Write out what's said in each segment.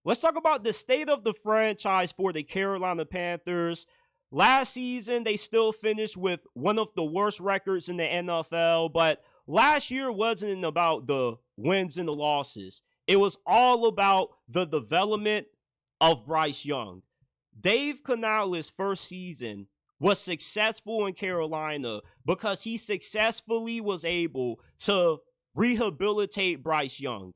let's talk about the state of the franchise for the Carolina Panthers. Last season, they still finished with one of the worst records in the NFL, but last year wasn't about the wins and the losses. It was all about the development of Bryce Young. Dave Canales' first season was successful in Carolina because he successfully was able to rehabilitate Bryce Young.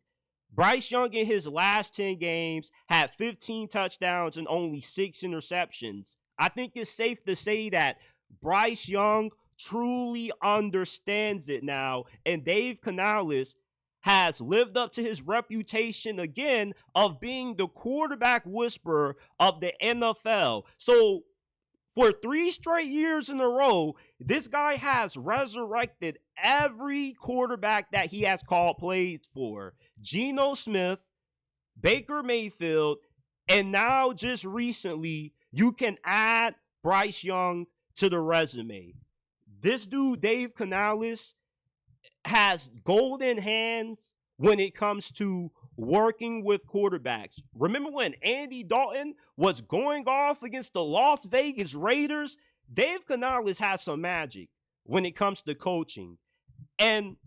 Bryce Young in his last 10 games had 15 touchdowns and only 6 interceptions. I think it's safe to say that Bryce Young truly understands it now, and Dave Canales has lived up to his reputation again of being the quarterback whisperer of the NFL. So for 3 straight years in a row, this guy has resurrected every quarterback that he has called plays for. Geno Smith, Baker Mayfield, and now just recently, you can add Bryce Young to the resume. This dude, Dave Canales, has golden hands when it comes to working with quarterbacks. Remember when Andy Dalton was going off against the Las Vegas Raiders? Dave Canales has some magic when it comes to coaching. And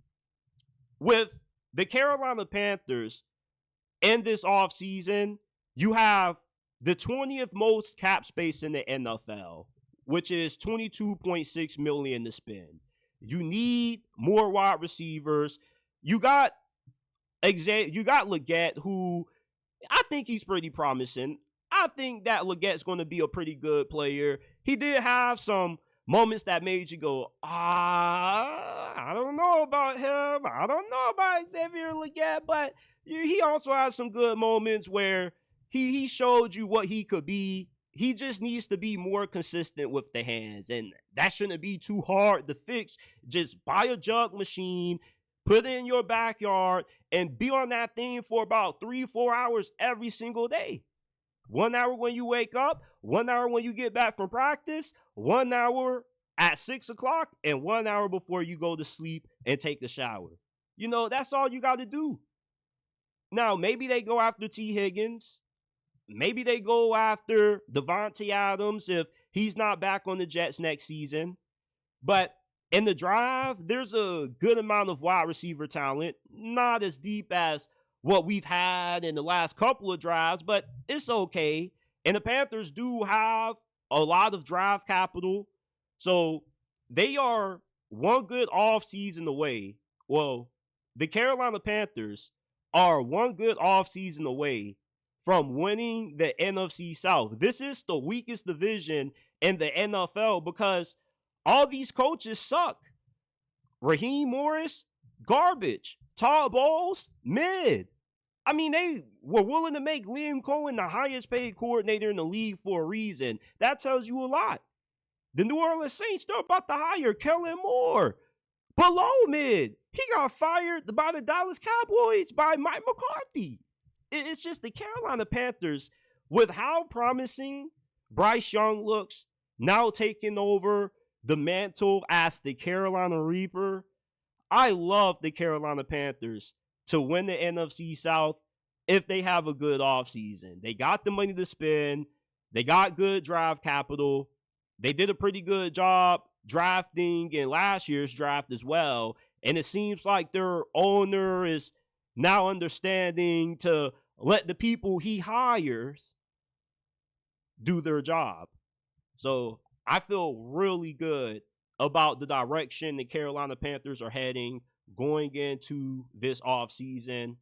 with the Carolina Panthers in this offseason, you have the 20th most cap space in the NFL, which is $22.6 million to spend. You need more wide receivers. You got Leggett, who I think he's pretty promising. I think that Leggett's going to be a pretty good player. He did have some moments that made you go, I don't know about him. I don't know about Xavier Leggett, but he also has some good moments where he showed you what he could be. He just needs to be more consistent with the hands, and that shouldn't be too hard to fix. Just buy a jug machine, put it in your backyard, and be on that thing for about 3-4 hours every single day. 1 hour when you wake up, 1 hour when you get back from practice, 1 hour at 6 o'clock, and 1 hour before you go to sleep and take a shower. You know, that's all you got to do. Now, maybe they go after T. Higgins. Maybe they go after Devontae Adams if he's not back on the Jets next season. But in the draft, there's a good amount of wide receiver talent. Not as deep as what we've had in the last couple of drafts, but it's okay. And the Panthers do have a lot of draft capital. So they are one good offseason away. Well, the Carolina Panthers are one good offseason away from winning the NFC South. This is the weakest division in the NFL because all these coaches suck. Raheem Morris, garbage. Todd Bowles, mid. I mean, they were willing to make Liam Cohen the highest paid coordinator in the league for a reason. That tells you a lot. The New Orleans Saints, they're about to hire Kellen Moore. Below mid. He got fired by the Dallas Cowboys by Mike McCarthy. It's just the Carolina Panthers, with how promising Bryce Young looks, now taking over the mantle as the Carolina Reaper. I love the Carolina Panthers to win the NFC South if they have a good offseason. They got the money to spend. They got good draft capital. They did a pretty good job drafting in last year's draft as well. And it seems like their owner is now understanding to let the people he hires do their job. So I feel really good about the direction the Carolina Panthers are heading going into this offseason.